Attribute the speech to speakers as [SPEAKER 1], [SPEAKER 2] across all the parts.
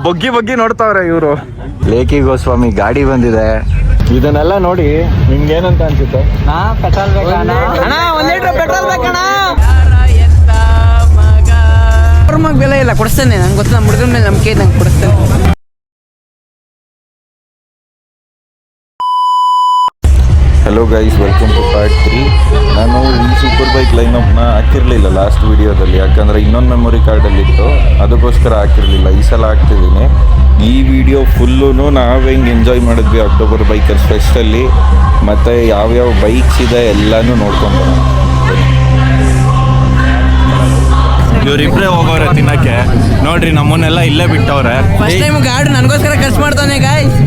[SPEAKER 1] ಬಗ್ಗಿ ಬಗ್ಗಿ ನೋಡ್ತಾವ್ರೆ ಇವರು. ಲೇಖಿ ಗೋಸ್ವಾಮಿ ಗಾಡಿ ಬಂದಿದೆ. ಇದನ್ನೆಲ್ಲ ನೋಡಿ ನಿಮ್ಗೇನಂತ ಅನ್ಸುತ್ತೆ?
[SPEAKER 2] ಪೆಟ್ರೋಲ್ ಬೇಕಣ್ಣ, 1 ಲೀಟರ್ ಪೆಟ್ರೋಲ್ ಬೇಕಣ್ಣ. ಮಗ ಬೆಲೆ ಇಲ್ಲ, ಕೊಡಿಸ್ತೇನೆ. ನಂಗೆ ಗೊತ್ತಿಲ್ಲ, ಮುಡಿದ್ರ ಮೇಲೆ ನಂಬಿಕೆ ಇದೆ, ನಂಗೆ ಕೊಡಿಸ್ತೇನೆ.
[SPEAKER 1] Hello guys, welcome to part 3. ನಾನು ಈ ಸೂಪರ್ ಬೈಕ್ ಲೈನಪ್ನ ಹಾಕಿರಲಿಲ್ಲ ಲಾಸ್ಟ್ ವಿಡಿಯೋದಲ್ಲಿ, ಯಾಕಂದರೆ ಇನ್ನೊಂದು ಮೆಮೊರಿ ಕಾರ್ಡಲ್ಲಿತ್ತು, ಅದಕ್ಕೋಸ್ಕರ ಹಾಕಿರಲಿಲ್ಲ. ಈ ಸಲ ಹಾಕ್ತಿದ್ದೀನಿ. ಈ ವಿಡಿಯೋ ಫುಲ್ಲೂ ನಾವು ಹೆಂಗೆ ಎಂಜಾಯ್ ಮಾಡಿದ್ವಿ ಅಕ್ಟೋಬರ್ ಬೈಕರ್ಸ್ ಫೆಸ್ಟಲ್ಲಿ, ಮತ್ತು ಯಾವ್ಯಾವ ಬೈಕ್ಸ್ ಇದೆ ಎಲ್ಲನೂ ನೋಡ್ಕೊಂಡು ಇವರಿಬ್ಬರೇ ಹೋಗೋರೆ ತಿನ್ನಕ್ಕೆ. ನೋಡ್ರಿ, ನಮ್ಮನ್ನೆಲ್ಲ ಇಲ್ಲೇ ಬಿಟ್ಟವ್ರೆ.
[SPEAKER 2] ಫಸ್ಟ್ ಟೈಮ್ ಗಾಡಿ ನನಗೋಸ್ಕರ ಖರ್ಚು ಮಾಡ್ತಾನೆ ಗಾಯ್ಸ್.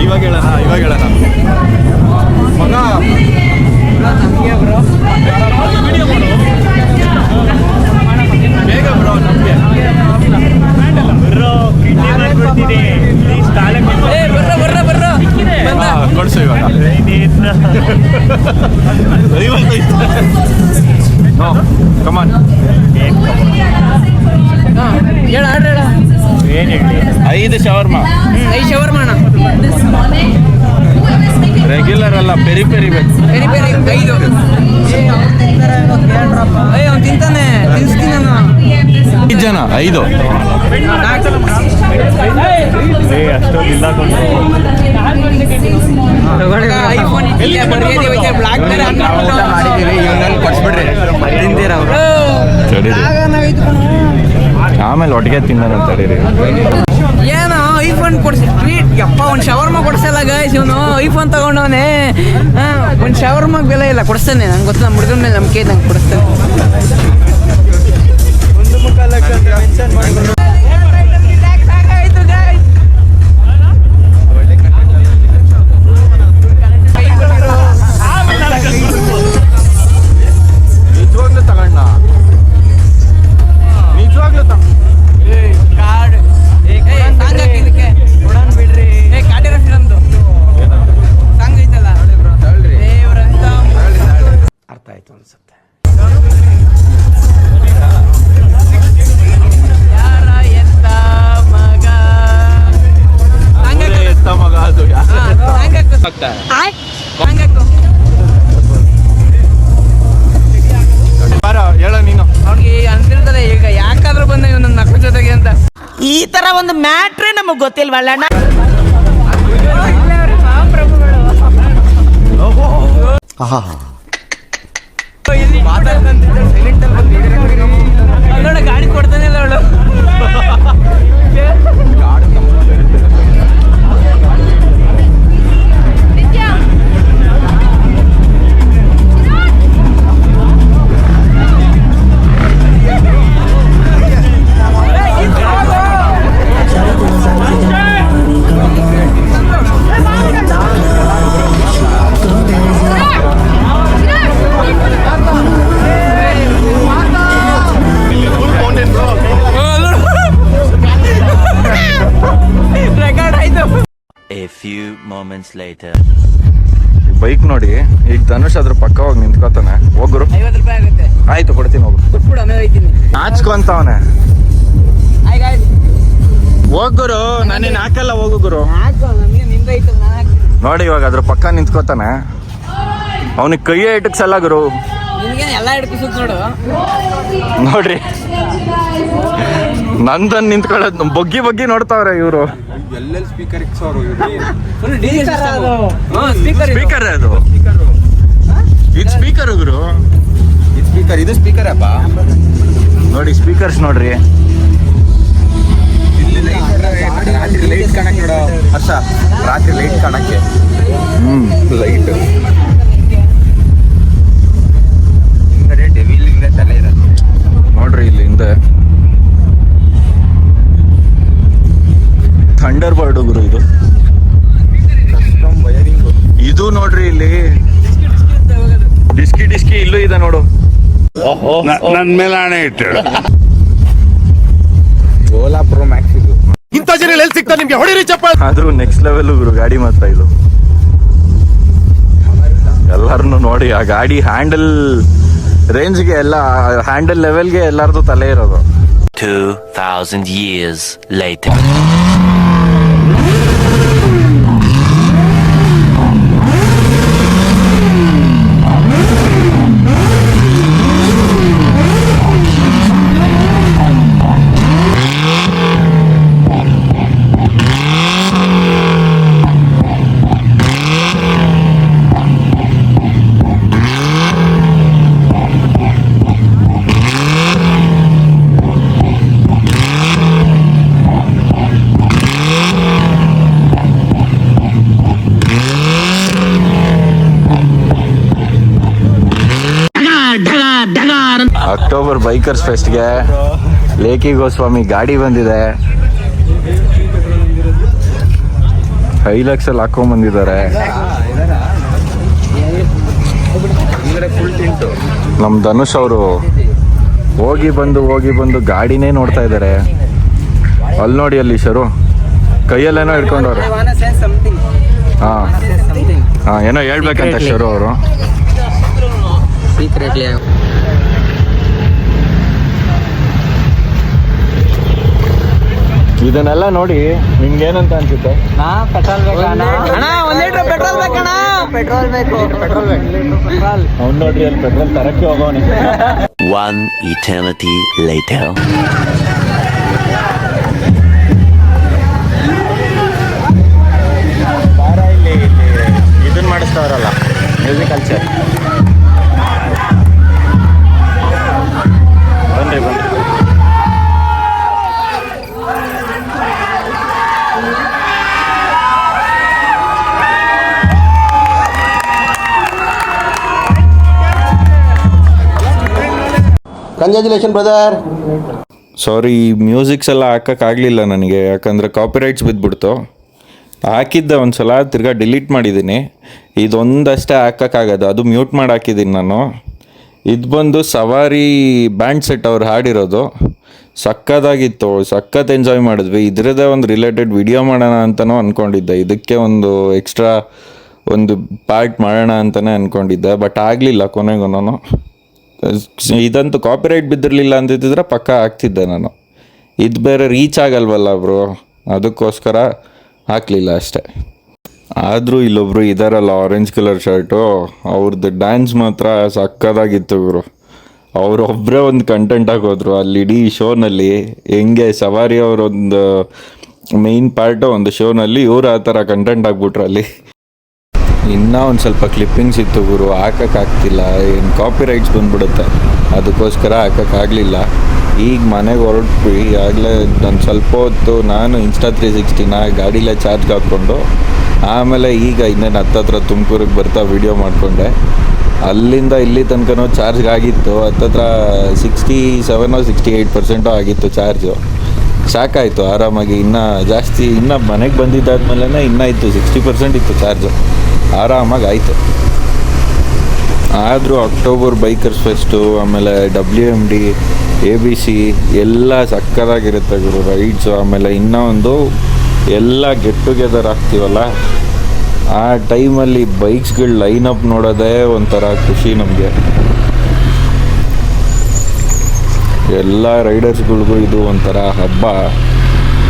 [SPEAKER 1] ಇವಾಗ ಹೇಳೋಣ ಮಗ,
[SPEAKER 2] ನಮಗೆ ಬ್ರೋ
[SPEAKER 1] ಬೇಗ ಬ್ರೋ, ನಮಗೆ ಕೊಡ್ಸು ಇವಾಗ. ಕಮಾನ್,
[SPEAKER 2] ಹೇಳ ಹೇಳ.
[SPEAKER 1] 5 ಶವರ್ಮಾ.
[SPEAKER 2] 5 ಶವರ್ಮಾ ಅಣ್ಣ.
[SPEAKER 1] ರೆಗ್ಯುಲರ್ ಅಲ್ಲ, ಪೆರಿ ಪೆರಿ ಬೇಕು.
[SPEAKER 2] Peri peri 5. ಅವ್ನು ತಿಂತಾನೆ, ತಿನ್ಸ್ತೀನಿ ನಾನು.
[SPEAKER 1] 5 ಜನ 5
[SPEAKER 2] ಐಫೋನ್ ಬ್ಲಾಕ್
[SPEAKER 1] ಆಮೇಲೆ ಒಟ್ಟಿಗೆ ತಿನ್ನೋಣ ತಡೀರಿ.
[SPEAKER 2] ಏನೋ ಐಫೋನ್ ಕೊಡ್ಸಿ ಟ್ರೀಟ್. ಯಪ್ಪ, ಒಂದು ಶವರ್ಮ ಕೊಡ್ಸಲ್ಲ ಗೈಸ್. ಇವನು ಐಫೋನ್ ತಗೊಂಡವನೇ. ಒಂದು ಶವರ್ಮ ಬೆಲೆ ಇಲ್ಲ, ಕೊಡಿಸ್ತೇನೆ. ನಂಗೆ ಗೊತ್ತಿಲ್ಲ, ಮುಡಿದ್ರ ಮೇಲೆ ನಂಬಿಕೆ ಇದೆ, ನಂಗೆ ಕೊಡಿಸ್ತೇನೆ. ಅರ್ಥ ಆಯ್ತು ಅನ್ಸುತ್ತೆ.
[SPEAKER 1] ಹೇಳ ನೀನು.
[SPEAKER 2] ಅವ್ನಿಗೆ ಅನ್ಸಿರ್ತದೆ ಈಗ ಯಾಕಾದ್ರೂ ಬಂದ ಇವನ ಮಕ್ಕಳ ಜೊತೆಗೆ ಅಂತ.
[SPEAKER 3] ಈ ತರ ಒಂದು ಮ್ಯಾಟ್ರೇ ನಮಗ್ ಗೊತ್ತಿಲ್ವಲ್ಲಣ್ಣ.
[SPEAKER 2] ನೋಡ, ಗಾಡಿ ಕೊಡ್ತಾನೆ ಇಲ್ಲ ಅವಳು.
[SPEAKER 1] ಬೈಕ್ ನೋಡಿ, ಈಗ ಧನುಷ್ ಅದ್ರ ಪಕ್ಕ ಹೋಗಿ ನಿಂತ್ಕೋತಾನೆ. ಹೋಗ್ರು,
[SPEAKER 2] 50 ರೂಪಾಯಿ ಆಗುತ್ತೆ.
[SPEAKER 1] ಆಯ್ತು ಕೊಡ್ತೀನಿ, ಹೋಗು.
[SPEAKER 2] ಕೊಟ್ಬಿಡು, ಆಮೇಲೆ ಹೋಯ್ತೀನಿ.
[SPEAKER 1] ನಾಚ್ಕೊಂತವನೆ. ಹೋಗುರು, ನಾನೇನು ಹಾಕಲ್ಲ, ಹೋಗು ಗುರು. ನೋಡಿ, ಇವಾಗ ಅದ್ರ ಪಕ್ಕ ನಿಂತ್ಕೋತಾನೆ. ಅವನಿಗೆ ಕೈಯೇ ಇಟಕ್ಸಲ್ಲ ಗುರು.
[SPEAKER 2] ನಿನ್ಗೇನು ಎಲ್ಲ ಹಿಡ್ಕಿಸುತ್ತ ನೋಡು.
[SPEAKER 1] ನೋಡ್ರಿ, ನಂದನ್ ನಿಂತ್ಕೊಳ್ಳೋದು ಬಗ್ಗಿ ಬಗ್ಗಿ ನೋಡ್ತಾವ್ರೆ ಇವರು.
[SPEAKER 4] ಎಲ್ಲೆಲ್ಲಿ ಸ್ಪೀಕರ್ ಇಕ್ಸೋರು
[SPEAKER 1] ಸ್ಪೀಕರ್ ಅದು. ಇದು ಸ್ಪೀಕರ್ ಗುರು.
[SPEAKER 4] ಇದು ಸ್ಪೀಕರ್ ಅಪ್ಪ.
[SPEAKER 1] ನೋಡಿ ಸ್ಪೀಕರ್ಸ್ ನೋಡ್ರಿ.
[SPEAKER 4] ರಾತ್ರಿ ಲೈಟ್ ಕಾಣಕ್ಕೆ ನೋಡೋ ಹರ್ಷ, ರಾತ್ರಿ ಲೈಟ್ ಕಾಣಕ್ಕೆ. ಲೈಟ್ ಹಿಂದೆ ಡೆವಿಲ್ ಹಿಂದೆ ತಲೆ ಇರುತ್ತೆ
[SPEAKER 1] ನೋಡ್ರಿ, ಇಲ್ಲಿ ಹಿಂದೆ ಥಂಡರ್ ಬರ್ಡ್ ಗುರು. ಇದು
[SPEAKER 4] ಕಸ್ಟಮ್ ವೈರಿಂಗ್.
[SPEAKER 1] ಇದು ನೋಡ್ರಿ, ಇಲ್ಲಿ ಡಿಸ್ಕಿ ಡಿಸ್ಕಿ ಇಲ್ಲೂ ಇದೆ ನೋಡು.
[SPEAKER 5] ನನ್ನ ಮೇಲೆ ಆಣೆ ಇಟ್ಟು.
[SPEAKER 4] ಓಲಾ ಪ್ರೋ ಮ್ಯಾಕ್ಸ್ ಇದು.
[SPEAKER 5] ಇಂಥ ಜನ ಎಲ್ಲಿ ಸಿಗ್ತಾ ನಿಮ್ಗೆ? ಹೊಡಿರಿ ಚಪ್ಪ.
[SPEAKER 1] ಆದ್ರೂ ನೆಕ್ಸ್ಟ್ ಲೆವೆಲ್ ಗುರು ಗಾಡಿ ಮಾತ್ರ ಇದು. ಎಲ್ಲಾರನ್ನು ನೋಡಿ, ಆ ಗಾಡಿ ಹ್ಯಾಂಡಲ್ ರೇಂಜ್ಗೆ ಎಲ್ಲ, ಹ್ಯಾಂಡಲ್ ಲೆವೆಲ್ಗೆ ಎಲ್ಲಾರ್ದು ತಲೆ ಇರೋದು.
[SPEAKER 6] 2000 2,000 years later.
[SPEAKER 1] ಅಕ್ಟೋಬರ್ ಬೈಕರ್ಸ್ ಫೆಸ್ಟ್ಗೆ ಲೇಕಿ ಗೋಸ್ವಾಮಿ ಗಾಡಿ ಬಂದಿದೆ. ಹೈಲಕ್ಸಲ್ಲಿ ಹಾಕೊಂಡ್ಬಂದಿದ್ದಾರೆ. ನಮ್ಮ ಧನುಷ್ ಅವರು ಹೋಗಿ ಬಂದು ಗಾಡಿನೇ ನೋಡ್ತಾ ಇದ್ದಾರೆ. ಅಲ್ಲಿ ನೋಡಿ, ಅಲ್ಲಿ ಶರು ಕೈಯಲ್ಲೇನೋ ಹಿಡ್ಕೊಂಡವ್ರೆ. ಹಾಂ ಏನೋ ಹೇಳ್ಬೇಕಂತ ಶರು ಅವರು. ಇದನ್ನೆಲ್ಲ ನೋಡಿ ನಿಮ್ಗೆ ಏನಂತ ಅನ್ಸುತ್ತೆ?
[SPEAKER 2] ಅಣ್ಣ 1 ಲೀಟರ್ ಪೆಟ್ರೋಲ್ ಬೇಕಣ್ಣ. ಪೆಟ್ರೋಲ್ ಬೇಕು.
[SPEAKER 1] ಅವ್ನು ನೋಡ್ರಿ ಅಲ್ಲಿ ಪೆಟ್ರೋಲ್ ತರಕ್ಕೆ ಹೋಗೋನೆ.
[SPEAKER 6] One eternity later.
[SPEAKER 1] ಇದನ್ನ ಮಾಡಿಸ್ತಾರಲ್ಲ ಮ್ಯೂಸಿಕ್ ಕಲ್ಚರ್. ಬನ್ರಿ
[SPEAKER 7] ಕಂಗ್ರ್ಯಾಚುಲೇಷನ್ ಬ್ರದರ್.
[SPEAKER 1] ಸಾರಿ, ಮ್ಯೂಸಿಕ್ಸ್ ಎಲ್ಲ ಹಾಕೋಕ್ಕಾಗಲಿಲ್ಲ ನನಗೆ, ಯಾಕಂದರೆ ಕಾಪಿರೈಟ್ಸ್ ಬಿದ್ದುಬಿಡ್ತು. ಹಾಕಿದ್ದೆ ಒಂದು ಸಲ, ತಿರ್ಗಾ ಡಿಲೀಟ್ ಮಾಡಿದ್ದೀನಿ. ಇದೊಂದಷ್ಟೇ ಹಾಕೋಕ್ಕಾಗೋದು, ಅದು ಮ್ಯೂಟ್ ಮಾಡಿ ಹಾಕಿದ್ದೀನಿ ನಾನು. ಇದು ಬಂದು ಸವಾರಿ ಬ್ಯಾಂಡ್ ಸೆಟ್ ಅವ್ರು ಹಾಡಿರೋದು. ಸಕ್ಕತ್ತಾಗಿತ್ತು, ಸಖತ್ ಎಂಜಾಯ್ ಮಾಡಿದ್ವಿ. ಇದರದ್ದೇ ಒಂದು ರಿಲೇಟೆಡ್ ವಿಡಿಯೋ ಮಾಡೋಣ ಅಂತಲೂ ಅಂದ್ಕೊಂಡಿದ್ದೆ. ಇದಕ್ಕೆ ಒಂದು ಎಕ್ಸ್ಟ್ರಾ ಒಂದು ಪಾರ್ಟ್ ಮಾಡೋಣ ಅಂತಲೇ ಅಂದ್ಕೊಂಡಿದ್ದೆ, ಬಟ್ ಆಗಲಿಲ್ಲ ಕೊನೆಗೂ. ಇದಂತೂ ಕಾಪಿರೈಟ್ ಬಿದ್ದಿರಲಿಲ್ಲ ಅಂತಿದ್ದರೆ ಪಕ್ಕ ಆಗ್ತಿದ್ದೆ ನಾನು. ಇದು ಬೇರೆ ರೀಚ್ ಆಗಲ್ವಲ್ಲ ಬ್ರೋ, ಅದಕ್ಕೋಸ್ಕರ ಹಾಕಲಿಲ್ಲ ಅಷ್ಟೆ. ಆದರೂ ಇಲ್ಲೊಬ್ರು ಇದಾರಲ್ಲ ಆರೆಂಜ್ ಕಲರ್ ಶರ್ಟು, ಅವ್ರದ್ದು ಡ್ಯಾನ್ಸ್ ಮಾತ್ರ ಸಕ್ಕತ್ತಾಗಿತ್ತು ಗುರು. ಅವರೊಬ್ಬರೇ ಒಂದು ಕಂಟೆಂಟ್ ಆಗೋದ್ರು ಅಲ್ಲಿ ಇಡೀ ಶೋನಲ್ಲಿ. ಹೆಂಗೆ ಸವಾರಿ ಅವರೊಂದು ಮೇಯ್ನ್ ಪಾರ್ಟು ಒಂದು ಶೋನಲ್ಲಿ, ಇವರು ಆ ಥರ ಕಂಟೆಂಟ್ ಆಗಿಬಿಟ್ರು ಅಲ್ಲಿ. ಇನ್ನೂ ಒಂದು ಸ್ವಲ್ಪ ಕ್ಲಿಪ್ಪಿಂಗ್ಸ್ ಇತ್ತು ಗುರು, ಹಾಕೋಕ್ಕಾಗ್ತಿಲ್ಲ. ಏನು ಕಾಪಿರೈಟ್ಸ್ ಬಂದುಬಿಡುತ್ತೆ, ಅದಕ್ಕೋಸ್ಕರ ಹಾಕೋಕ್ಕಾಗಲಿಲ್ಲ. ಈಗ ಮನೆಗೆ ಹೊರಟ್ವಿ. ಆಗಲೇ ನಾನು ಸ್ವಲ್ಪ ಹೊತ್ತು ನಾನು ಇನ್ಸ್ಟಾ 360ನ ಗಾಡಿಲೇ ಚಾರ್ಜ್ಗೆ ಹಾಕ್ಕೊಂಡು, ಆಮೇಲೆ ಈಗ ಇನ್ನೇನು ಹತ್ತತ್ರ ತುಮಕೂರಿಗೆ ಬರ್ತಾ ವೀಡಿಯೋ ಮಾಡಿಕೊಂಡೆ. ಅಲ್ಲಿಂದ ಇಲ್ಲಿ ತನಕನೂ ಚಾರ್ಜ್ಗೆ ಆಗಿತ್ತು, ಹತ್ತತ್ರ 67-68% ಆಗಿತ್ತು ಚಾರ್ಜು. ಸಾಕಾಯಿತು ಆರಾಮಾಗಿ. ಇನ್ನೂ ಜಾಸ್ತಿ, ಇನ್ನೂ ಮನೆಗೆ ಬಂದಿದ್ದಾದ್ಮೇಲೆ ಇನ್ನೂ ಇತ್ತು 60% ಇತ್ತು ಚಾರ್ಜು, ಆರಾಮಾಗಿ ಆಯಿತು. ಆದರೂ ಅಕ್ಟೋಬರ್ ಬೈಕರ್ಸ್ ಫೆಸ್ಟು, ಆಮೇಲೆ WMD, ABC ಎಲ್ಲ ಸಕ್ಕತ್ತಾಗಿರುತ್ತೆ ಗುರು ರೈಡ್ಸು. ಆಮೇಲೆ ಇನ್ನೂ ಒಂದು ಎಲ್ಲ ಗೆಟ್ ಟುಗೆದರ್ ಆಗ್ತೀವಲ್ಲ, ಆ ಟೈಮಲ್ಲಿ ಬೈಕ್ಸ್ಗಳ ಲೈನಪ್ ನೋಡೋದೇ ಒಂಥರ ಖುಷಿ ನಮಗೆ. ಎಲ್ಲ ರೈಡರ್ಸ್ಗಳಿಗೂ ಇದು ಒಂಥರ ಹಬ್ಬ.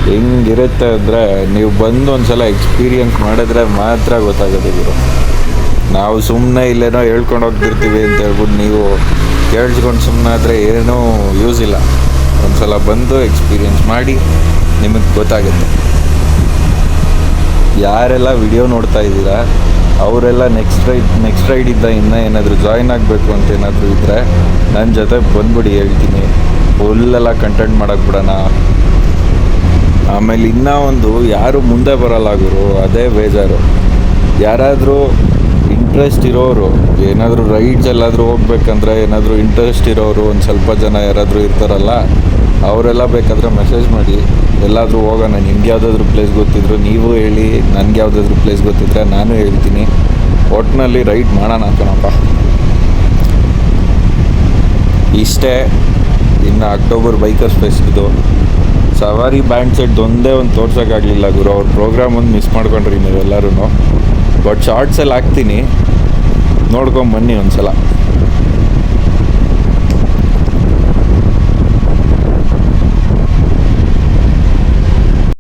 [SPEAKER 1] ಹೆಂಗಿರುತ್ತೆ ಅಂದರೆ, ನೀವು ಬಂದು ಒಂದು ಸಲ ಎಕ್ಸ್ಪೀರಿಯನ್ಸ್ ಮಾಡಿದ್ರೆ ಮಾತ್ರ ಗೊತ್ತಾಗೋದು ಗುರು. ನಾವು ಸುಮ್ಮನೆ ಇಲ್ಲೇನೋ ಹೇಳ್ಕೊಂಡು ಹೋಗ್ತಿರ್ತೀವಿ ಅಂತ ಹೇಳ್ಬಿಟ್ಟು ನೀವು ಕೇಳಿಸ್ಕೊಂಡು ಸುಮ್ಮನೆ ಆದರೆ ಏನೂ ಯೂಸ್ ಇಲ್ಲ. ಒಂದು ಸಲ ಬಂದು ಎಕ್ಸ್ಪೀರಿಯನ್ಸ್ ಮಾಡಿ ನಿಮಗೆ ಗೊತ್ತಾಗುತ್ತೆ. ಯಾರೆಲ್ಲ ವಿಡಿಯೋ ನೋಡ್ತಾ ಇದ್ದೀರಾ ಅವರೆಲ್ಲ ನೆಕ್ಸ್ಟ್ ರೈಡಿಂದ ಇನ್ನೂ ಏನಾದರೂ ಜಾಯ್ನ್ ಆಗಬೇಕು ಅಂತ ಏನಾದರೂ ಇದ್ದರೆ ನನ್ನ ಜೊತೆ ಬಂದ್ಬಿಡಿ, ಹೇಳ್ತೀನಿ. ಫುಲ್ಲೆಲ್ಲ ಕಂಟೆಂಟ್ ಮಾಡೋಕ್ಕೆ ಬಿಡೋಣ. ಆಮೇಲೆ ಇನ್ನೂ ಒಂದು, ಯಾರು ಮುಂದೆ ಬರಲ್ಲ ಗುರು, ಅದೇ ಬೇಜಾರು. ಯಾರಾದರೂ ಇಂಟ್ರೆಸ್ಟ್ ಇರೋರು, ಏನಾದರೂ ರೈಡ್ಸ್ ಎಲ್ಲಾದರೂ ಹೋಗ್ಬೇಕಂದ್ರೆ ಏನಾದರೂ ಇಂಟ್ರೆಸ್ಟ್ ಇರೋರು ಒಂದು ಸ್ವಲ್ಪ ಜನ ಯಾರಾದರೂ ಇರ್ತಾರಲ್ಲ, ಅವರೆಲ್ಲ ಬೇಕಾದರೆ ಮೆಸೇಜ್ ಮಾಡಿ, ಎಲ್ಲಾದರೂ ಹೋಗೋಣ. ನಿಮ್ಗೆ ಯಾವುದಾದ್ರೂ ಪ್ಲೇಸ್ ಗೊತ್ತಿದ್ರು ನೀವು ಹೇಳಿ, ನನಗೆ ಯಾವುದಾದ್ರೂ ಪ್ಲೇಸ್ ಗೊತ್ತಿದ್ರೆ ನಾನು ಹೇಳ್ತೀನಿ. ಒಟ್ಟಿನಲ್ಲಿ ರೈಡ್ ಮಾಡೋಣ ಕಣಪ್ಪ. ಇಷ್ಟೇ. ಇನ್ನು ಅಕ್ಟೋಬರ್ ಬೈಕರ್ಸ್ ಫೆಸ್ಟ್ದು ಸವಾರಿ ಬ್ಯಾಂಡ್ ಸೆಟ್ ಒಂದೇ ಒಂದು ತೋರ್ಸೋಕ್ಕಾಗಲಿಲ್ಲ ಗುರು. ಅವ್ರ ಪ್ರೋಗ್ರಾಮ್ ಒಂದು ಮಿಸ್ ಮಾಡ್ಕೊಂಡ್ರಿ ನೀವೆಲ್ಲರೂ. ಬಟ್ ಶಾರ್ಟ್ಸಲ್ಲಿ ಹಾಕ್ತೀನಿ, ನೋಡ್ಕೊಂಬನ್ನಿ ಒಂದು ಸಲ.